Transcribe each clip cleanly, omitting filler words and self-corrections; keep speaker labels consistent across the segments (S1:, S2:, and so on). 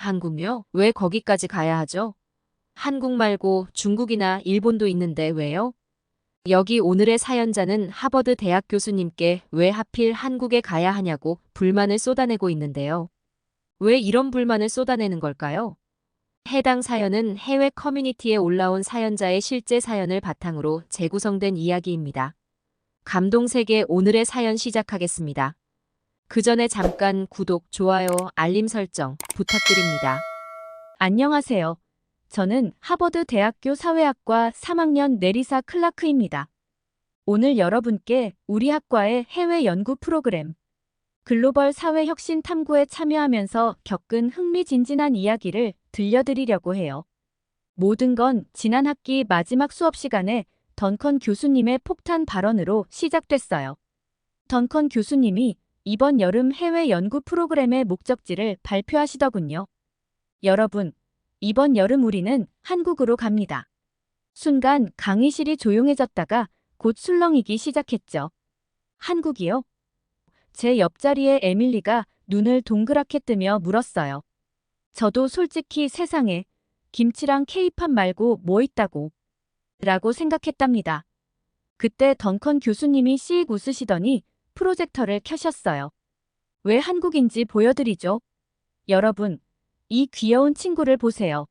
S1: 한국요? 왜 거기까지 가야 하죠? 한국 말고 중국이나 일본도 있는데 왜요? 여기 오늘의 사연자는 하버드 대학 교수님께 왜 하필 한국에 가야 하냐고 불만을 쏟아내고 있는데요. 왜 이런 불만을 쏟아내는 걸까요? 해당 사연은 해외 커뮤니티에 올라온 사연자의 실제 사연을 바탕으로 재구성된 이야기입니다. 감동세계 오늘의 사연 시작하겠습니다. 그 전에 잠깐 구독, 좋아요, 알림 설정 부탁드립니다.
S2: 안녕하세요. 저는 하버드 대학교 사회학과 3학년 내리사 클라크입니다. 오늘 여러분께 우리 학과의 해외 연구 프로그램 글로벌 사회 혁신 탐구에 참여하면서 겪은 흥미진진한 이야기를 들려드리려고 해요. 모든 건 지난 학기 마지막 수업 시간에 던컨 교수님의 폭탄 발언으로 시작됐어요. 던컨 교수님이 이번 여름 해외 연구 프로그램의 목적지를 발표하시더군요. 여러분, 이번 여름 우리는 한국으로 갑니다. 순간 강의실이 조용해졌다가 곧 술렁이기 시작했죠. 한국이요? 제 옆자리에 에밀리가 눈을 동그랗게 뜨며 물었어요. 저도 솔직히 세상에 김치랑 케이팝 말고 뭐 있다고 라고 생각했답니다. 그때 던컨 교수님이 씩 웃으시더니 프로젝터를 켜셨어요. 왜 한국인지 보여드리죠. 여러분, 이 귀여운 친구를 보세요.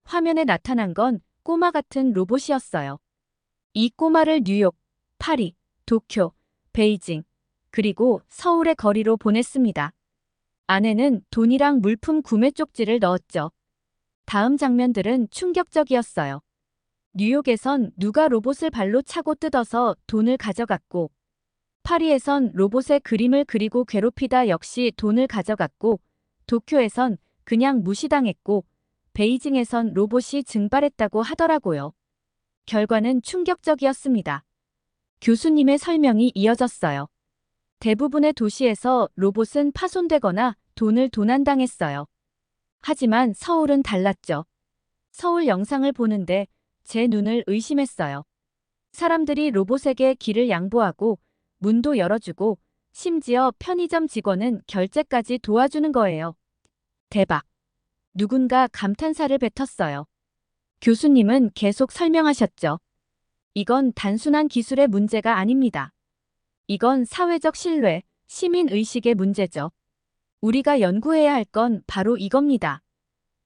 S2: 화면에 나타난 건 꼬마 같은 로봇이었어요. 이 꼬마를 뉴욕, 파리, 도쿄, 베이징, 그리고 서울의 거리로 보냈습니다. 안에는 돈이랑 물품 구매 쪽지를 넣었죠. 다음 장면들은 충격적이었어요. 뉴욕에선 누가 로봇을 발로 차고 뜯어서 돈을 가져갔고, 파리에선 로봇의 그림을 그리고 괴롭히다 역시 돈을 가져갔고, 도쿄에선 그냥 무시당했고, 베이징에선 로봇이 증발했다고 하더라고요. 결과는 충격적이었습니다. 교수님의 설명이 이어졌어요. 대부분의 도시에서 로봇은 파손되거나 돈을 도난당했어요. 하지만 서울은 달랐죠. 서울 영상을 보는데 제 눈을 의심했어요. 사람들이 로봇에게 길을 양보하고 문도 열어주고 심지어 편의점 직원은 결제까지 도와주는 거예요. 대박. 누군가 감탄사를 뱉었어요. 교수님은 계속 설명하셨죠. 이건 단순한 기술의 문제가 아닙니다. 이건 사회적 신뢰, 시민의식의 문제죠. 우리가 연구해야 할 건 바로 이겁니다.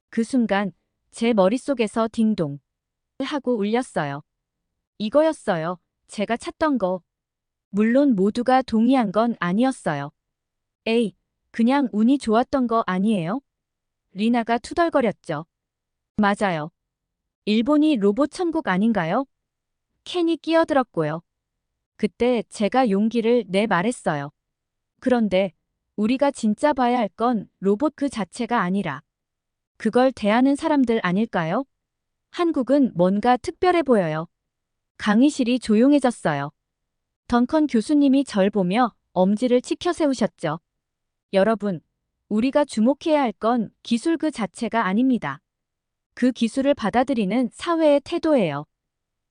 S2: 그 순간 제 머릿속에서 딩동 하고 울렸어요. 이거였어요. 제가 찾던 거. 물론 모두가 동의한 건 아니었어요. 에이, 그냥 운이 좋았던 거 아니에요? 리나가 투덜거렸죠. 맞아요. 일본이 로봇 천국 아닌가요? 켄이 끼어들었고요. 그때 제가 용기를 내 말했어요. 그런데 우리가 진짜 봐야 할 건 로봇 그 자체가 아니라 그걸 대하는 사람들 아닐까요? 한국은 뭔가 특별해 보여요. 강의실이 조용해졌어요. 던컨 교수님이 절 보며 엄지를 치켜 세우셨죠. 여러분, 우리가 주목해야 할 건 기술 그 자체가 아닙니다. 그 기술을 받아들이는 사회의 태도예요.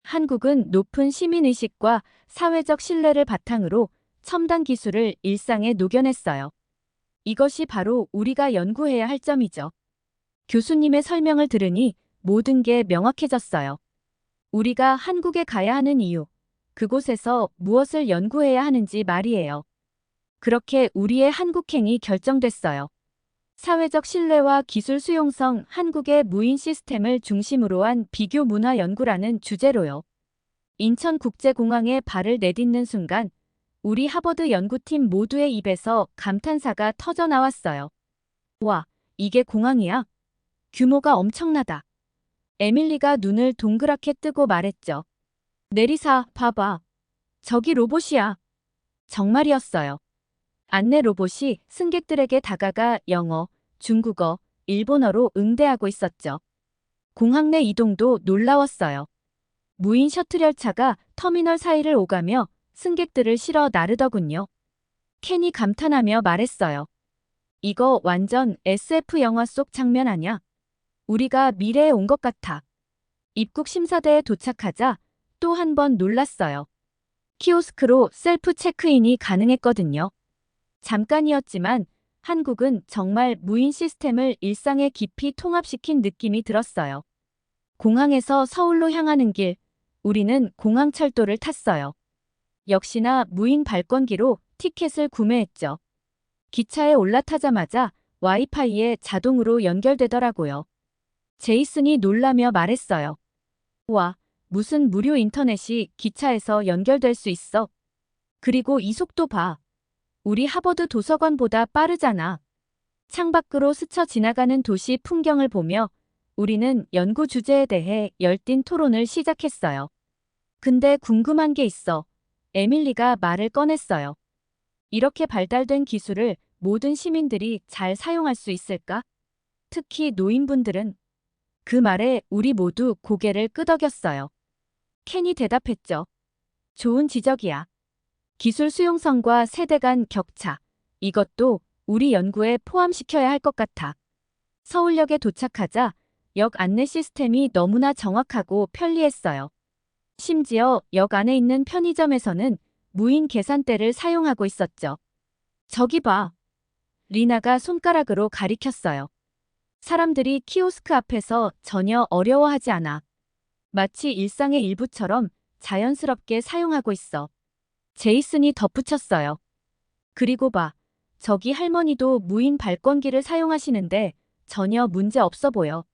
S2: 한국은 높은 시민의식과 사회적 신뢰를 바탕으로 첨단 기술을 일상에 녹여냈어요. 이것이 바로 우리가 연구해야 할 점이죠. 교수님의 설명을 들으니 모든 게 명확해졌어요. 우리가 한국에 가야 하는 이유, 그곳에서 무엇을 연구해야 하는지 말이에요. 그렇게 우리의 한국행이 결정됐어요. 사회적 신뢰와 기술 수용성, 한국의 무인 시스템을 중심으로 한 비교 문화 연구라는 주제로요. 인천국제공항에 발을 내딛는 순간 우리 하버드 연구팀 모두의 입에서 감탄사가 터져 나왔어요. 와, 이게 공항이야? 규모가 엄청나다. 에밀리가 눈을 동그랗게 뜨고 말했죠. 내리사, 봐봐. 저기 로봇이야. 정말이었어요. 안내 로봇이 승객들에게 다가가 영어, 중국어, 일본어로 응대하고 있었죠. 공항 내 이동도 놀라웠어요. 무인 셔틀 열차가 터미널 사이를 오가며 승객들을 실어 나르더군요. 켄이 감탄하며 말했어요. 이거 완전 SF 영화 속 장면 아냐? 우리가 미래에 온 것 같아. 입국 심사대에 도착하자 또 한 번 놀랐어요. 키오스크로 셀프 체크인이 가능했거든요. 잠깐이었지만 한국은 정말 무인 시스템을 일상에 깊이 통합시킨 느낌이 들었어요. 공항에서 서울로 향하는 길, 우리는 공항철도를 탔어요. 역시나 무인 발권기로 티켓을 구매했죠. 기차에 올라타자마자 와이파이에 자동으로 연결되더라고요. 제이슨이 놀라며 말했어요. 와, 무슨 무료 인터넷이 기차에서 연결될 수 있어? 그리고 이 속도 봐. 우리 하버드 도서관보다 빠르잖아. 창밖으로 스쳐 지나가는 도시 풍경을 보며 우리는 연구 주제에 대해 열띤 토론을 시작했어요. 근데 궁금한 게 있어. 에밀리가 말을 꺼냈어요. 이렇게 발달된 기술을 모든 시민들이 잘 사용할 수 있을까? 특히 노인분들은. 그 말에 우리 모두 고개를 끄덕였어요. 켄이 대답했죠. 좋은 지적이야. 기술 수용성과 세대 간 격차. 이것도 우리 연구에 포함시켜야 할 것 같아. 서울역에 도착하자 역 안내 시스템이 너무나 정확하고 편리했어요. 심지어 역 안에 있는 편의점에서는 무인 계산대를 사용하고 있었죠. 저기 봐. 리나가 손가락으로 가리켰어요. 사람들이 키오스크 앞에서 전혀 어려워하지 않아. 마치 일상의 일부처럼 자연스럽게 사용하고 있어. 제이슨이 덧붙였어요. 그리고 봐. 저기 할머니도 무인 발권기를 사용하시는데 전혀 문제 없어 보여.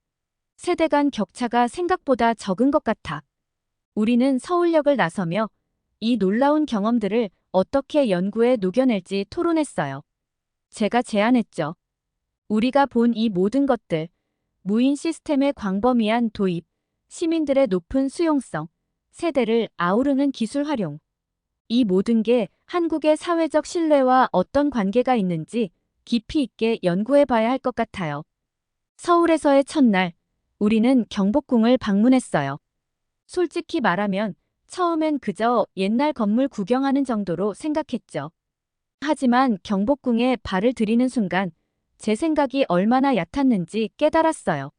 S2: 세대 간 격차가 생각보다 적은 것 같아. 우리는 서울역을 나서며 이 놀라운 경험들을 어떻게 연구에 녹여낼지 토론했어요. 제가 제안했죠. 우리가 본 이 모든 것들, 무인 시스템의 광범위한 도입, 시민들의 높은 수용성, 세대를 아우르는 기술 활용. 이 모든 게 한국의 사회적 신뢰와 어떤 관계가 있는지 깊이 있게 연구해 봐야 할 것 같아요. 서울에서의 첫날, 우리는 경복궁을 방문했어요. 솔직히 말하면 처음엔 그저 옛날 건물 구경하는 정도로 생각했죠. 하지만 경복궁에 발을 들이는 순간 제 생각이 얼마나 얕았는지 깨달았어요.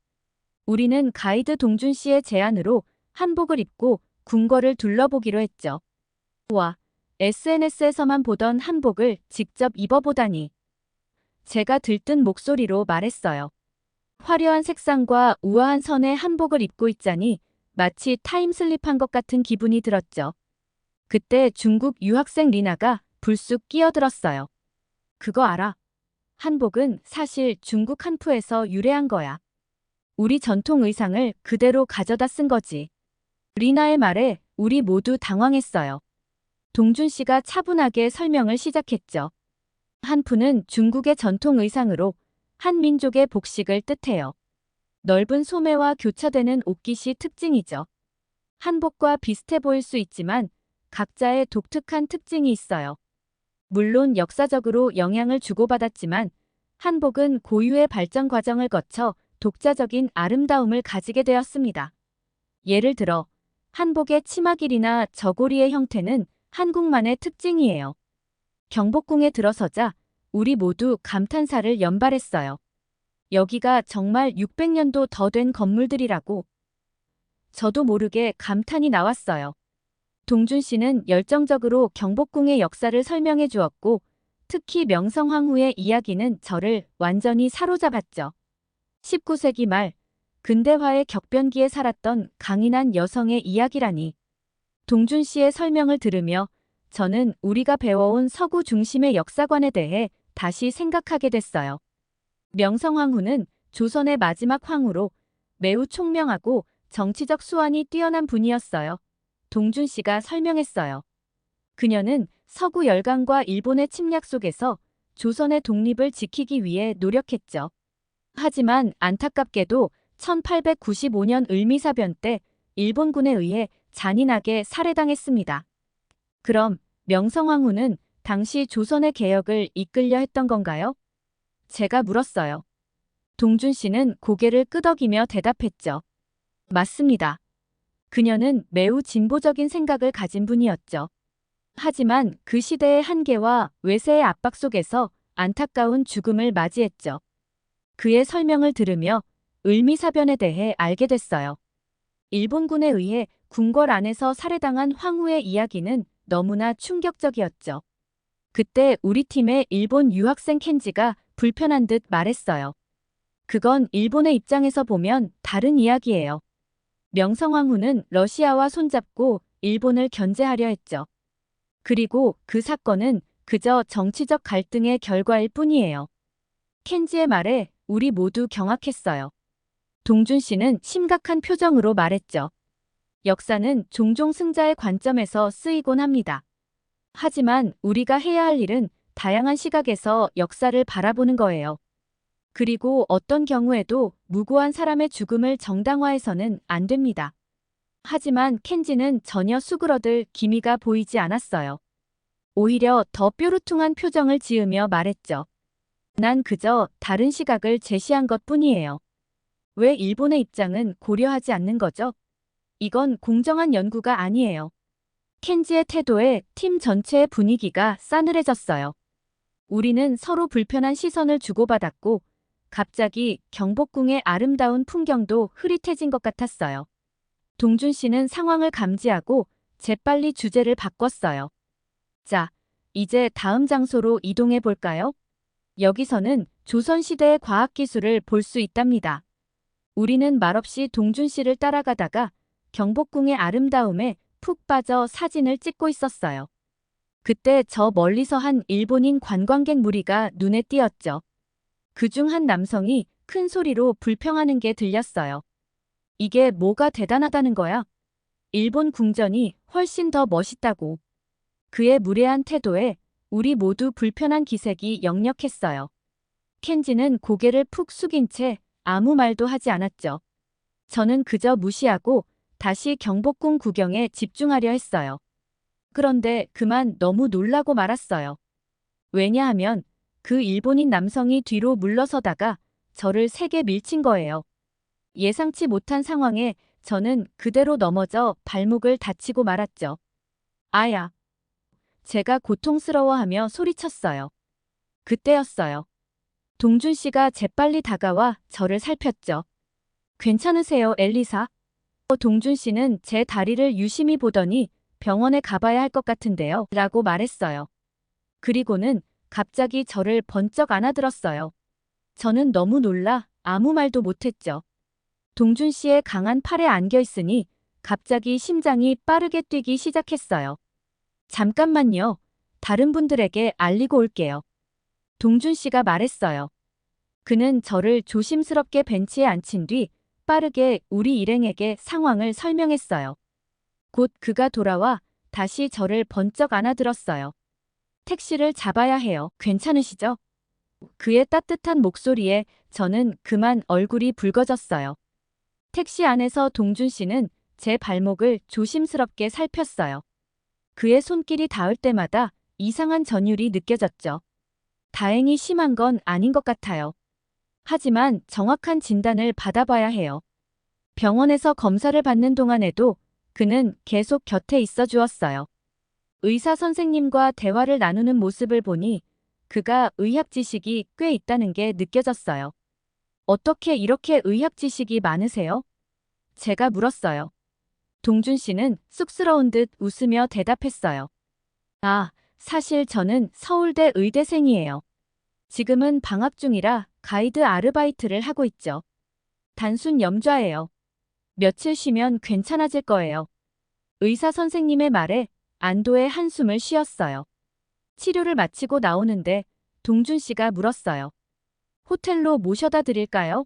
S2: 우리는 가이드 동준 씨의 제안으로 한복을 입고 궁궐을 둘러보기로 했죠. 와, SNS에서만 보던 한복을 직접 입어보다니. 제가 들뜬 목소리로 말했어요. 화려한 색상과 우아한 선의 한복을 입고 있자니 마치 타임슬립한 것 같은 기분이 들었죠. 그때 중국 유학생 리나가 불쑥 끼어들었어요. 그거 알아? 한복은 사실 중국 한푸에서 유래한 거야. 우리 전통 의상을 그대로 가져다 쓴 거지. 리나의 말에 우리 모두 당황했어요. 동준 씨가 차분하게 설명을 시작했죠. 한푸는 중국의 전통 의상으로 한 민족의 복식을 뜻해요. 넓은 소매와 교차되는 옷깃이 특징이죠. 한복과 비슷해 보일 수 있지만 각자의 독특한 특징이 있어요. 물론 역사적으로 영향을 주고받았지만 한복은 고유의 발전 과정을 거쳐 독자적인 아름다움을 가지게 되었습니다. 예를 들어 한복의 치마 길이나 저고리의 형태는 한국만의 특징이에요. 경복궁에 들어서자 우리 모두 감탄사를 연발했어요. 여기가 정말 600년도 더 된 건물들이라고. 저도 모르게 감탄이 나왔어요. 동준 씨는 열정적으로 경복궁의 역사를 설명해 주었고 특히 명성황후의 이야기는 저를 완전히 사로잡았죠. 19세기 말 근대화의 격변기에 살았던 강인한 여성의 이야기라니. 동준 씨의 설명을 들으며 저는 우리가 배워온 서구 중심의 역사관에 대해 다시 생각하게 됐어요. 명성황후는 조선의 마지막 황후로 매우 총명하고 정치적 수완이 뛰어난 분이었어요. 동준 씨가 설명했어요. 그녀는 서구 열강과 일본의 침략 속에서 조선의 독립을 지키기 위해 노력했죠. 하지만 안타깝게도 1895년 을미사변 때 일본군에 의해 잔인하게 살해당했습니다. 그럼 명성황후는 당시 조선의 개혁을 이끌려 했던 건가요? 제가 물었어요. 동준 씨는 고개를 끄덕이며 대답했죠. 맞습니다. 그녀는 매우 진보적인 생각을 가진 분이었죠. 하지만 그 시대의 한계와 외세의 압박 속에서 안타까운 죽음을 맞이했죠. 그의 설명을 들으며 을미사변에 대해 알게 됐어요. 일본군에 의해 궁궐 안에서 살해당한 황후의 이야기는 너무나 충격적이었죠. 그때 우리 팀의 일본 유학생 켄지가 불편한 듯 말했어요. 그건 일본의 입장에서 보면 다른 이야기예요. 명성황후는 러시아와 손잡고 일본을 견제하려 했죠. 그리고 그 사건은 그저 정치적 갈등의 결과일 뿐이에요. 켄지의 말에 우리 모두 경악했어요. 동준 씨는 심각한 표정으로 말했죠. 역사는 종종 승자의 관점에서 쓰이곤 합니다. 하지만 우리가 해야 할 일은 다양한 시각에서 역사를 바라보는 거예요. 그리고 어떤 경우에도 무고한 사람의 죽음을 정당화해서는 안 됩니다. 하지만 켄지는 전혀 수그러들 기미가 보이지 않았어요. 오히려 더 뾰루퉁한 표정을 지으며 말했죠. 난 그저 다른 시각을 제시한 것뿐이에요. 왜 일본의 입장은 고려하지 않는 거죠? 이건 공정한 연구가 아니에요. 켄지의 태도에 팀 전체의 분위기가 싸늘해졌어요. 우리는 서로 불편한 시선을 주고받았고 갑자기 경복궁의 아름다운 풍경도 흐릿해진 것 같았어요. 동준 씨는 상황을 감지하고 재빨리 주제를 바꿨어요. 자, 이제 다음 장소로 이동해 볼까요? 여기서는 조선시대의 과학기술을 볼 수 있답니다. 우리는 말없이 동준 씨를 따라가다가 경복궁의 아름다움에 푹 빠져 사진을 찍고 있었어요. 그때 저 멀리서 한 일본인 관광객 무리가 눈에 띄었죠. 그중 한 남성이 큰 소리로 불평하는 게 들렸어요. 이게 뭐가 대단하다는 거야? 일본 궁전이 훨씬 더 멋있다고. 그의 무례한 태도에 우리 모두 불편한 기색이 역력했어요. 켄지는 고개를 푹 숙인 채 아무 말도 하지 않았죠. 저는 그저 무시하고 다시 경복궁 구경에 집중하려 했어요. 그런데 그만 너무 놀라고 말았어요. 왜냐하면 그 일본인 남성이 뒤로 물러서다가 저를 세게 밀친 거예요. 예상치 못한 상황에 저는 그대로 넘어져 발목을 다치고 말았죠. 아야. 제가 고통스러워하며 소리쳤어요. 그때였어요. 동준 씨가 재빨리 다가와 저를 살폈죠. 괜찮으세요, 엘리사? 동준 씨는 제 다리를 유심히 보더니 병원에 가봐야 할 것 같은데요. 라고 말했어요. 그리고는 갑자기 저를 번쩍 안아들었어요. 저는 너무 놀라 아무 말도 못했죠. 동준 씨의 강한 팔에 안겨 있으니 갑자기 심장이 빠르게 뛰기 시작했어요. 잠깐만요. 다른 분들에게 알리고 올게요. 동준 씨가 말했어요. 그는 저를 조심스럽게 벤치에 앉힌 뒤 빠르게 우리 일행에게 상황을 설명했어요. 곧 그가 돌아와 다시 저를 번쩍 안아들었어요. 택시를 잡아야 해요. 괜찮으시죠? 그의 따뜻한 목소리에 저는 그만 얼굴이 붉어졌어요. 택시 안에서 동준 씨는 제 발목을 조심스럽게 살폈어요. 그의 손길이 닿을 때마다 이상한 전율이 느껴졌죠. 다행히 심한 건 아닌 것 같아요. 하지만 정확한 진단을 받아봐야 해요. 병원에서 검사를 받는 동안에도 그는 계속 곁에 있어 주었어요. 의사 선생님과 대화를 나누는 모습을 보니 그가 의학 지식이 꽤 있다는 게 느껴졌어요. 어떻게 이렇게 의학 지식이 많으세요? 제가 물었어요. 동준 씨는 쑥스러운 듯 웃으며 대답했어요. 아, 사실 저는 서울대 의대생이에요. 지금은 방학 중이라 가이드 아르바이트를 하고 있죠. 단순 염좌예요. 며칠 쉬면 괜찮아질 거예요. 의사 선생님의 말에 안도의 한숨을 쉬었어요. 치료를 마치고 나오는데 동준 씨가 물었어요. 호텔로 모셔다 드릴까요?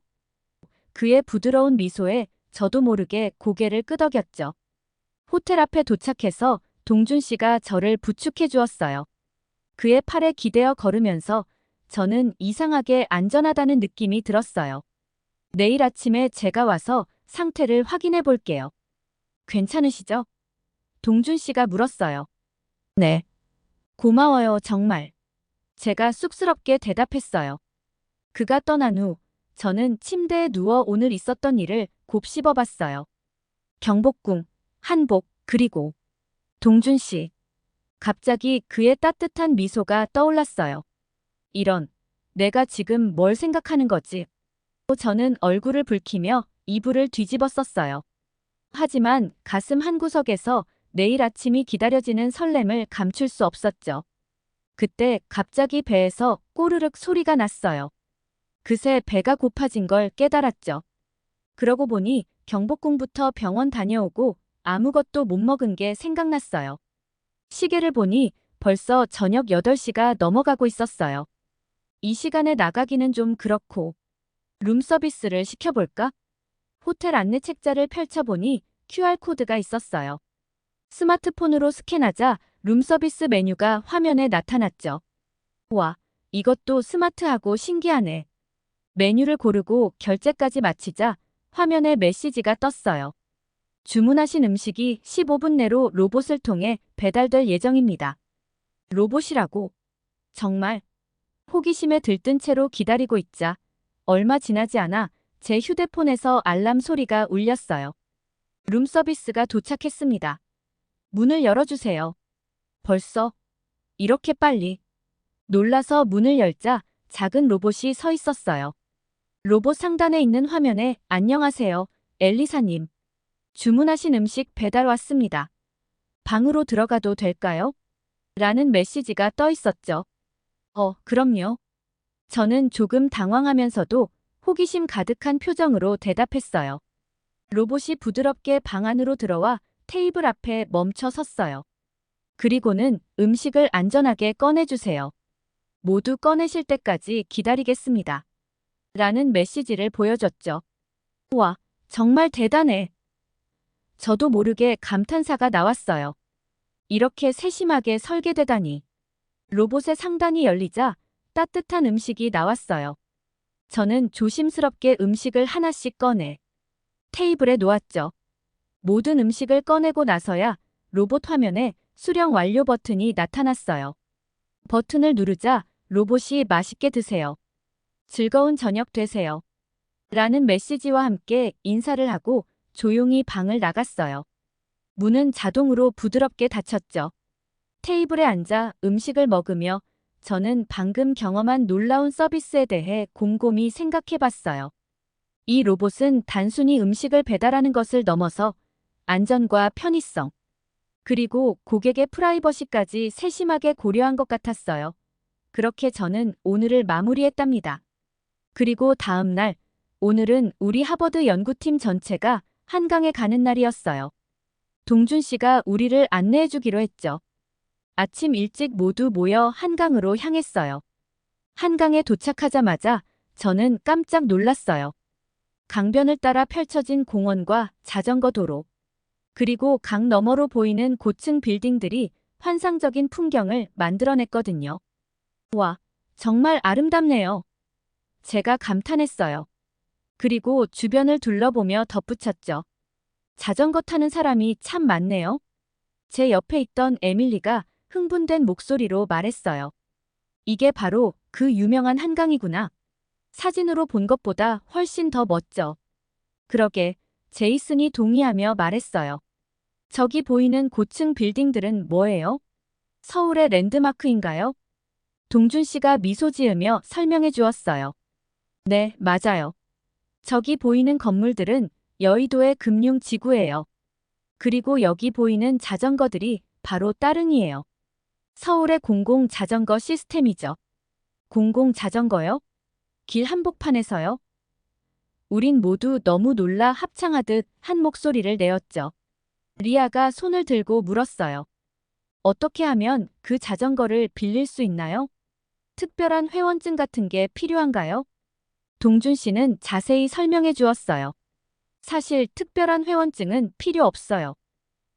S2: 그의 부드러운 미소에 저도 모르게 고개를 끄덕였죠. 호텔 앞에 도착해서 동준 씨가 저를 부축해 주었어요. 그의 팔에 기대어 걸으면서 저는 이상하게 안전하다는 느낌이 들었어요. 내일 아침에 제가 와서 상태를 확인해 볼게요. 괜찮으시죠? 동준 씨가 물었어요. 네. 고마워요, 정말. 제가 쑥스럽게 대답했어요. 그가 떠난 후 저는 침대에 누워 오늘 있었던 일을 곱씹어 봤어요. 경복궁, 한복, 그리고 동준 씨. 갑자기 그의 따뜻한 미소가 떠올랐어요. 이런, 내가 지금 뭘 생각하는 거지? 저는 얼굴을 붉히며 이불을 뒤집어 썼어요. 하지만 가슴 한구석에서 내일 아침이 기다려지는 설렘을 감출 수 없었죠. 그때 갑자기 배에서 꼬르륵 소리가 났어요. 그새 배가 고파진 걸 깨달았죠. 그러고 보니 경복궁부터 병원 다녀오고 아무것도 못 먹은 게 생각났어요. 시계를 보니 벌써 저녁 8시가 넘어가고 있었어요. 이 시간에 나가기는 좀 그렇고 룸서비스를 시켜볼까? 호텔 안내 책자를 펼쳐보니 QR코드가 있었어요. 스마트폰으로 스캔하자 룸서비스 메뉴가 화면에 나타났죠. 와, 이것도 스마트하고 신기하네. 메뉴를 고르고 결제까지 마치자 화면에 메시지가 떴어요. 주문하신 음식이 15분 내로 로봇을 통해 배달될 예정입니다. 로봇이라고? 정말? 호기심에 들뜬 채로 기다리고 있자 얼마 지나지 않아 제 휴대폰에서 알람 소리가 울렸어요. 룸서비스가 도착했습니다. 문을 열어주세요. 벌써? 이렇게 빨리? 놀라서 문을 열자 작은 로봇이 서 있었어요. 로봇 상단에 있는 화면에 안녕하세요, 엘리사님. 주문하신 음식 배달 왔습니다. 방으로 들어가도 될까요? 라는 메시지가 떠 있었죠. 그럼요. 저는 조금 당황하면서도 호기심 가득한 표정으로 대답했어요. 로봇이 부드럽게 방 안으로 들어와 테이블 앞에 멈춰 섰어요. 그리고는 음식을 안전하게 꺼내주세요. 모두 꺼내실 때까지 기다리겠습니다. 라는 메시지를 보여줬죠. 우와, 정말 대단해. 저도 모르게 감탄사가 나왔어요. 이렇게 세심하게 설계되다니. 로봇의 상단이 열리자 따뜻한 음식이 나왔어요. 저는 조심스럽게 음식을 하나씩 꺼내 테이블에 놓았죠. 모든 음식을 꺼내고 나서야 로봇 화면에 수령 완료 버튼이 나타났어요. 버튼을 누르자 로봇이 맛있게 드세요. 즐거운 저녁 되세요. 라는 메시지와 함께 인사를 하고 조용히 방을 나갔어요. 문은 자동으로 부드럽게 닫혔죠. 테이블에 앉아 음식을 먹으며 저는 방금 경험한 놀라운 서비스에 대해 곰곰이 생각해 봤어요. 이 로봇은 단순히 음식을 배달하는 것을 넘어서 안전과 편의성, 그리고 고객의 프라이버시까지 세심하게 고려한 것 같았어요. 그렇게 저는 오늘을 마무리했답니다. 그리고 다음 날, 오늘은 우리 하버드 연구팀 전체가 한강에 가는 날이었어요. 동준 씨가 우리를 안내해 주기로 했죠. 아침 일찍 모두 모여 한강으로 향했어요. 한강에 도착하자마자 저는 깜짝 놀랐어요. 강변을 따라 펼쳐진 공원과 자전거 도로, 그리고 강 너머로 보이는 고층 빌딩들이 환상적인 풍경을 만들어냈거든요. 와, 정말 아름답네요. 제가 감탄했어요. 그리고 주변을 둘러보며 덧붙였죠. 자전거 타는 사람이 참 많네요. 제 옆에 있던 에밀리가 흥분된 목소리로 말했어요. 이게 바로 그 유명한 한강이구나. 사진으로 본 것보다 훨씬 더 멋져. 그러게, 제이슨이 동의하며 말했어요. 저기 보이는 고층 빌딩들은 뭐예요? 서울의 랜드마크인가요? 동준 씨가 미소 지으며 설명해 주었어요. 네, 맞아요. 저기 보이는 건물들은 여의도의 금융지구예요. 그리고 여기 보이는 자전거들이 바로 따릉이에요. 서울의 공공자전거 시스템이죠. 공공자전거요? 길 한복판에서요? 우린 모두 너무 놀라 합창하듯 한 목소리를 내었죠. 리아가 손을 들고 물었어요. 어떻게 하면 그 자전거를 빌릴 수 있나요? 특별한 회원증 같은 게 필요한가요? 동준 씨는 자세히 설명해 주었어요. 사실 특별한 회원증은 필요 없어요.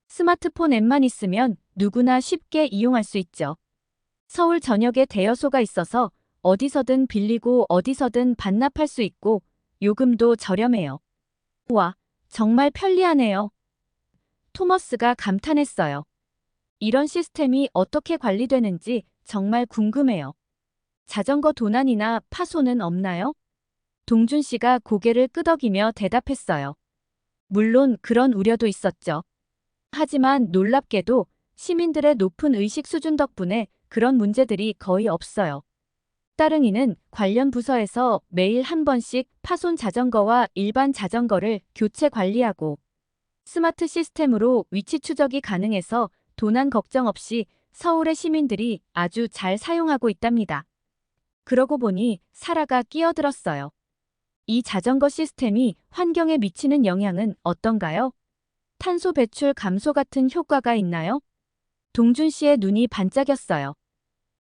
S2: 스마트폰 앱만 있으면 누구나 쉽게 이용할 수 있죠. 서울 전역에 대여소가 있어서 어디서든 빌리고 어디서든 반납할 수 있고 요금도 저렴해요. 와, 정말 편리하네요. 토머스가 감탄했어요. 이런 시스템이 어떻게 관리되는지 정말 궁금해요. 자전거 도난이나 파손은 없나요? 동준 씨가 고개를 끄덕이며 대답했어요. 물론 그런 우려도 있었죠. 하지만 놀랍게도 시민들의 높은 의식 수준 덕분에 그런 문제들이 거의 없어요. 따릉이는 관련 부서에서 매일 한 번씩 파손 자전거와 일반 자전거를 교체 관리하고 스마트 시스템으로 위치 추적이 가능해서 도난 걱정 없이 서울의 시민들이 아주 잘 사용하고 있답니다. 그러고 보니 사라가 끼어들었어요. 이 자전거 시스템이 환경에 미치는 영향은 어떤가요? 탄소 배출 감소 같은 효과가 있나요? 동준 씨의 눈이 반짝였어요.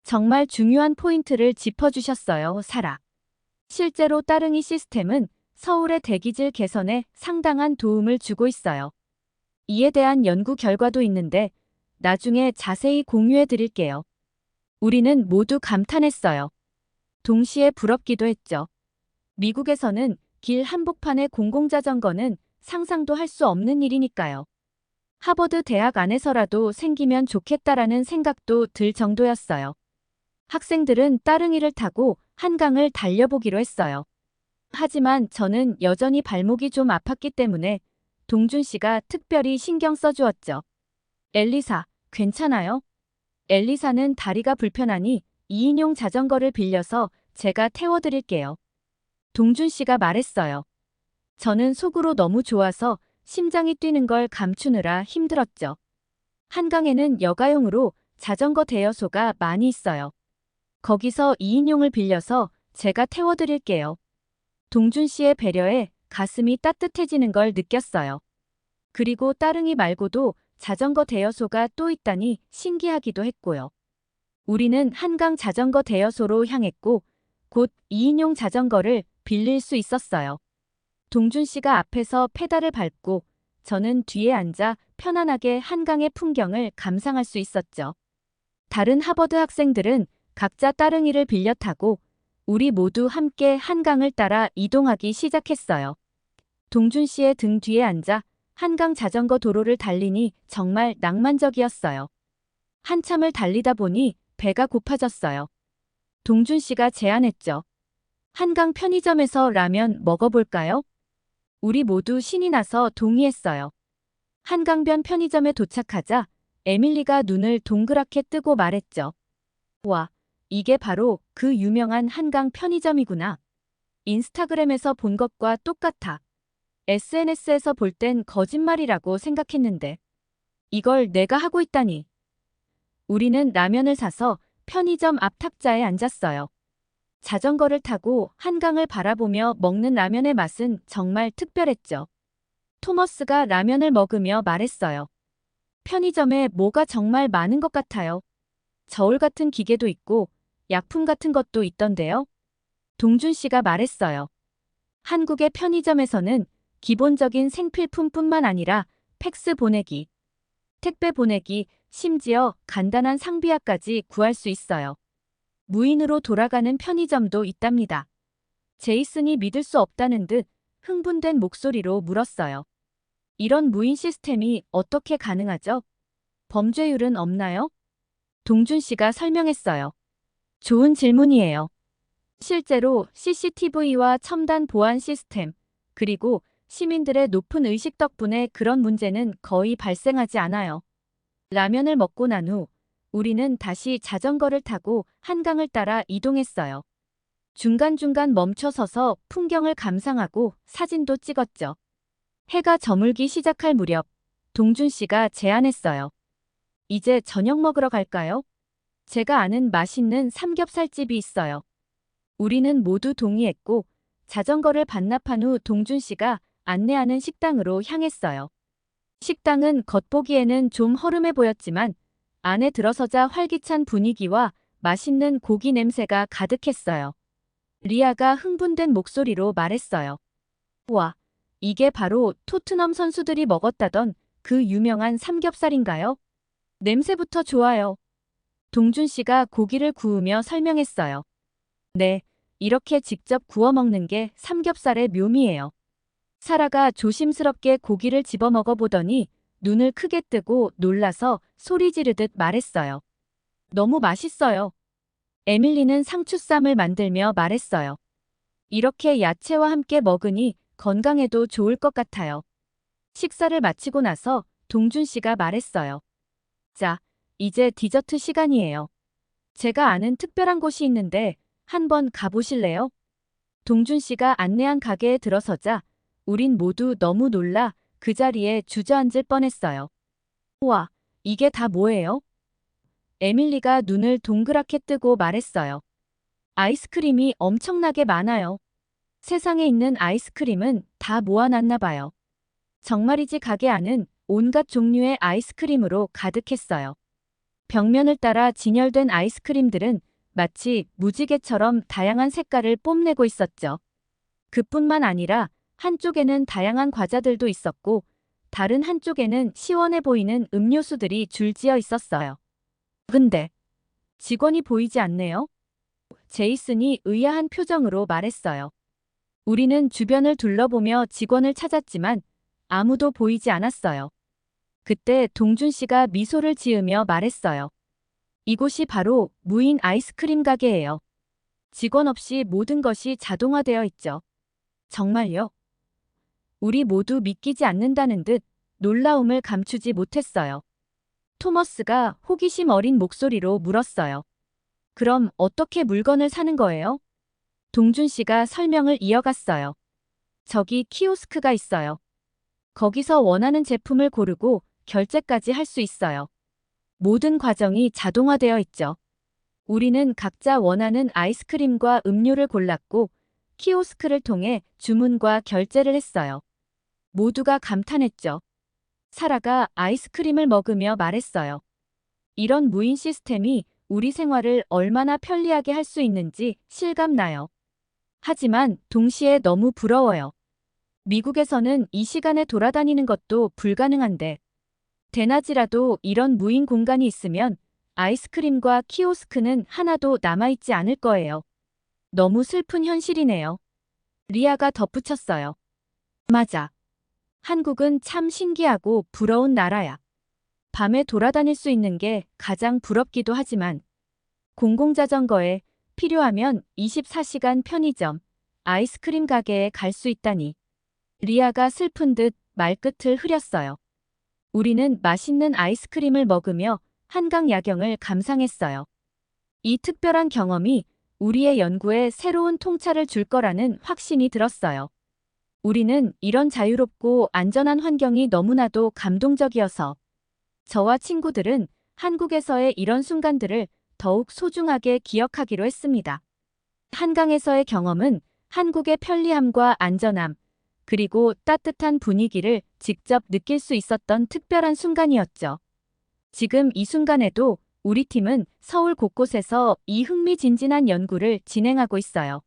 S2: 정말 중요한 포인트를 짚어주셨어요, 사라. 실제로 따릉이 시스템은 서울의 대기질 개선에 상당한 도움을 주고 있어요. 이에 대한 연구 결과도 있는데 나중에 자세히 공유해 드릴게요. 우리는 모두 감탄했어요. 동시에 부럽기도 했죠. 미국에서는 길 한복판의 공공자전거는 상상도 할 수 없는 일이니까요. 하버드 대학 안에서라도 생기면 좋겠다라는 생각도 들 정도였어요. 학생들은 따릉이를 타고 한강을 달려보기로 했어요. 하지만 저는 여전히 발목이 좀 아팠기 때문에 동준 씨가 특별히 신경 써주었죠. 엘리사, 괜찮아요? 엘리사는 다리가 불편하니 2인용 자전거를 빌려서 제가 태워드릴게요. 동준 씨가 말했어요. 저는 속으로 너무 좋아서 심장이 뛰는 걸 감추느라 힘들었죠. 한강에는 여가용으로 자전거 대여소가 많이 있어요. 거기서 2인용을 빌려서 제가 태워드릴게요. 동준 씨의 배려에 가슴이 따뜻해지는 걸 느꼈어요. 그리고 따릉이 말고도 자전거 대여소가 또 있다니 신기하기도 했고요. 우리는 한강 자전거 대여소로 향했고 곧 2인용 자전거를 빌릴 수 있었어요. 동준 씨가 앞에서 페달을 밟고 저는 뒤에 앉아 편안하게 한강의 풍경을 감상할 수 있었죠. 다른 하버드 학생들은 각자 따릉이를 빌려 타고 우리 모두 함께 한강을 따라 이동하기 시작했어요. 동준 씨의 등 뒤에 앉아 한강 자전거 도로를 달리니 정말 낭만적이었어요. 한참을 달리다 보니 배가 고파졌어요. 동준 씨가 제안했죠. 한강 편의점에서 라면 먹어볼까요? 우리 모두 신이 나서 동의했어요. 한강변 편의점에 도착하자 에밀리가 눈을 동그랗게 뜨고 말했죠. 와, 이게 바로 그 유명한 한강 편의점이구나. 인스타그램에서 본 것과 똑같아. SNS에서 볼 땐 거짓말이라고 생각했는데 이걸 내가 하고 있다니. 우리는 라면을 사서 편의점 앞 탁자에 앉았어요. 자전거를 타고 한강을 바라보며 먹는 라면의 맛은 정말 특별했죠. 토머스가 라면을 먹으며 말했어요. 편의점에 뭐가 정말 많은 것 같아요. 저울 같은 기계도 있고 약품 같은 것도 있던데요. 동준 씨가 말했어요. 한국의 편의점에서는 기본적인 생필품뿐만 아니라 팩스 보내기, 택배 보내기, 심지어 간단한 상비약까지 구할 수 있어요. 무인으로 돌아가는 편의점도 있답니다. 제이슨이 믿을 수 없다는 듯 흥분된 목소리로 물었어요. 이런 무인 시스템이 어떻게 가능하죠? 범죄율은 없나요? 동준 씨가 설명했어요. 좋은 질문이에요. 실제로 CCTV와 첨단 보안 시스템, 그리고 시민들의 높은 의식 덕분에 그런 문제는 거의 발생하지 않아요. 라면을 먹고 난 후 우리는 다시 자전거를 타고 한강을 따라 이동했어요. 중간중간 멈춰 서서 풍경을 감상하고 사진도 찍었죠. 해가 저물기 시작할 무렵 동준 씨가 제안했어요. 이제 저녁 먹으러 갈까요? 제가 아는 맛있는 삼겹살집이 있어요. 우리는 모두 동의했고 자전거를 반납한 후 동준 씨가 안내하는 식당으로 향했어요. 식당은 겉보기에는 좀 허름해 보였지만 안에 들어서자 활기찬 분위기와 맛있는 고기 냄새가 가득했어요. 리아가 흥분된 목소리로 말했어요. 와, 이게 바로 토트넘 선수들이 먹었다던 그 유명한 삼겹살인가요? 냄새부터 좋아요. 동준 씨가 고기를 구우며 설명했어요. 네, 이렇게 직접 구워 먹는 게 삼겹살의 묘미예요. 사라가 조심스럽게 고기를 집어 먹어보더니 눈을 크게 뜨고 놀라서 소리 지르듯 말했어요. 너무 맛있어요. 에밀리는 상추쌈을 만들며 말했어요. 이렇게 야채와 함께 먹으니 건강에도 좋을 것 같아요. 식사를 마치고 나서 동준 씨가 말했어요. 자, 이제 디저트 시간이에요. 제가 아는 특별한 곳이 있는데 한번 가보실래요? 동준 씨가 안내한 가게에 들어서자 우린 모두 너무 놀라 그 자리에 주저앉을 뻔했어요. 우와, 이게 다 뭐예요? 에밀리가 눈을 동그랗게 뜨고 말했어요. 아이스크림이 엄청나게 많아요. 세상에 있는 아이스크림은 다 모아놨나 봐요. 정말이지 가게 안은 온갖 종류의 아이스크림으로 가득했어요. 벽면을 따라 진열된 아이스크림들은 마치 무지개처럼 다양한 색깔을 뽐내고 있었죠. 그뿐만 아니라 한쪽에는 다양한 과자들도 있었고 다른 한쪽에는 시원해 보이는 음료수들이 줄지어 있었어요. 근데 직원이 보이지 않네요. 제이슨이 의아한 표정으로 말했어요. 우리는 주변을 둘러보며 직원을 찾았지만 아무도 보이지 않았어요. 그때 동준 씨가 미소를 지으며 말했어요. 이곳이 바로 무인 아이스크림 가게예요. 직원 없이 모든 것이 자동화되어 있죠. 정말요? 우리 모두 믿기지 않는다는 듯 놀라움을 감추지 못했어요. 토머스가 호기심 어린 목소리로 물었어요. 그럼 어떻게 물건을 사는 거예요? 동준 씨가 설명을 이어갔어요. 저기 키오스크가 있어요. 거기서 원하는 제품을 고르고 결제까지 할 수 있어요. 모든 과정이 자동화되어 있죠. 우리는 각자 원하는 아이스크림과 음료를 골랐고 키오스크를 통해 주문과 결제를 했어요. 모두가 감탄했죠. 사라가 아이스크림을 먹으며 말했어요. 이런 무인 시스템이 우리 생활을 얼마나 편리하게 할 수 있는지 실감나요. 하지만 동시에 너무 부러워요. 미국에서는 이 시간에 돌아다니는 것도 불가능한데 대낮이라도 이런 무인 공간이 있으면 아이스크림과 키오스크는 하나도 남아있지 않을 거예요. 너무 슬픈 현실이네요. 리아가 덧붙였어요. 맞아. 한국은 참 신기하고 부러운 나라야. 밤에 돌아다닐 수 있는 게 가장 부럽기도 하지만 공공자전거에 필요하면 24시간 편의점, 아이스크림 가게에 갈 수 있다니. 리아가 슬픈 듯 말끝을 흐렸어요. 우리는 맛있는 아이스크림을 먹으며 한강 야경을 감상했어요. 이 특별한 경험이 우리의 연구에 새로운 통찰을 줄 거라는 확신이 들었어요. 우리는 이런 자유롭고 안전한 환경이 너무나도 감동적이어서 저와 친구들은 한국에서의 이런 순간들을 더욱 소중하게 기억하기로 했습니다. 한강에서의 경험은 한국의 편리함과 안전함, 그리고 따뜻한 분위기를 직접 느낄 수 있었던 특별한 순간이었죠. 지금 이 순간에도 우리 팀은 서울 곳곳에서 이 흥미진진한 연구를 진행하고 있어요.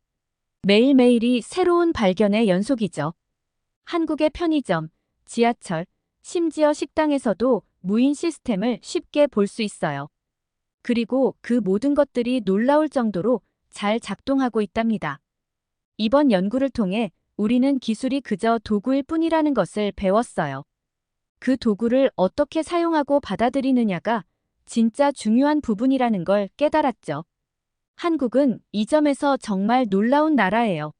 S2: 매일매일이 새로운 발견의 연속이죠. 한국의 편의점, 지하철, 심지어 식당에서도 무인 시스템을 쉽게 볼 수 있어요. 그리고 그 모든 것들이 놀라울 정도로 잘 작동하고 있답니다. 이번 연구를 통해 우리는 기술이 그저 도구일 뿐이라는 것을 배웠어요. 그 도구를 어떻게 사용하고 받아들이느냐가 진짜 중요한 부분이라는 걸 깨달았죠. 한국은 이 점에서 정말 놀라운 나라예요.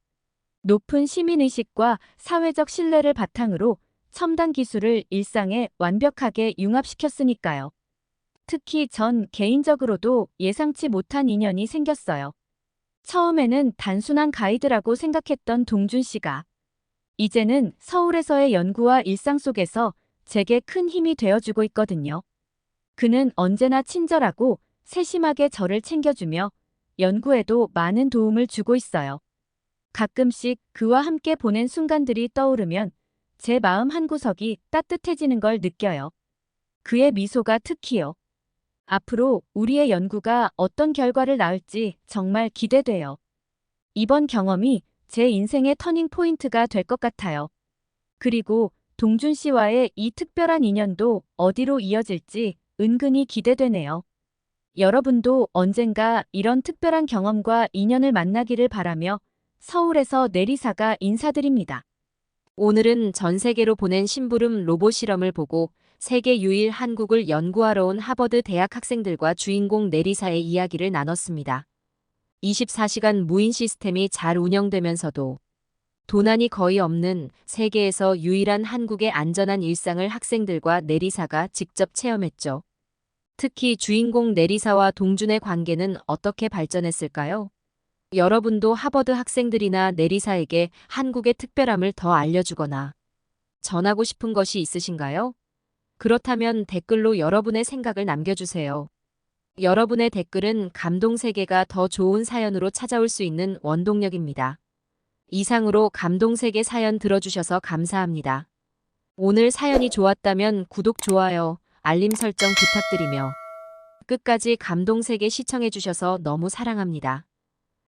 S2: 높은 시민의식과 사회적 신뢰를 바탕으로 첨단 기술을 일상에 완벽하게 융합시켰으니까요. 특히 전 개인적으로도 예상치 못한 인연이 생겼어요. 처음에는 단순한 가이드라고 생각했던 동준 씨가 이제는 서울에서의 연구와 일상 속에서 제게 큰 힘이 되어주고 있거든요. 그는 언제나 친절하고 세심하게 저를 챙겨주며 연구에도 많은 도움을 주고 있어요. 가끔씩 그와 함께 보낸 순간들이 떠오르면 제 마음 한구석이 따뜻해지는 걸 느껴요. 그의 미소가 특히요. 앞으로 우리의 연구가 어떤 결과를 낳을지 정말 기대돼요. 이번 경험이 제 인생의 터닝 포인트가 될 것 같아요. 그리고 동준 씨와의 이 특별한 인연도 어디로 이어질지 은근히 기대되네요. 여러분도 언젠가 이런 특별한 경험과 인연을 만나기를 바라며 서울에서 내리사가 인사드립니다.
S1: 오늘은 전 세계로 보낸 심부름 로봇 실험을 보고 세계 유일 한국을 연구하러 온 하버드 대학 학생들과 주인공 내리사의 이야기를 나눴습니다. 24시간 무인 시스템이 잘 운영되면서도 도난이 거의 없는 세계에서 유일한 한국의 안전한 일상을 학생들과 내리사가 직접 체험했죠. 특히 주인공 내리사와 동준의 관계는 어떻게 발전했을까요? 여러분도 하버드 학생들이나 내리사에게 한국의 특별함을 더 알려주거나 전하고 싶은 것이 있으신가요? 그렇다면 댓글로 여러분의 생각을 남겨주세요. 여러분의 댓글은 감동 세계가 더 좋은 사연으로 찾아올 수 있는 원동력입니다. 이상으로 감동 세계 사연 들어주셔서 감사합니다. 오늘 사연이 좋았다면 구독, 좋아요, 알림 설정 부탁드리며 끝까지 감동 세계 시청해주셔서 너무 사랑합니다.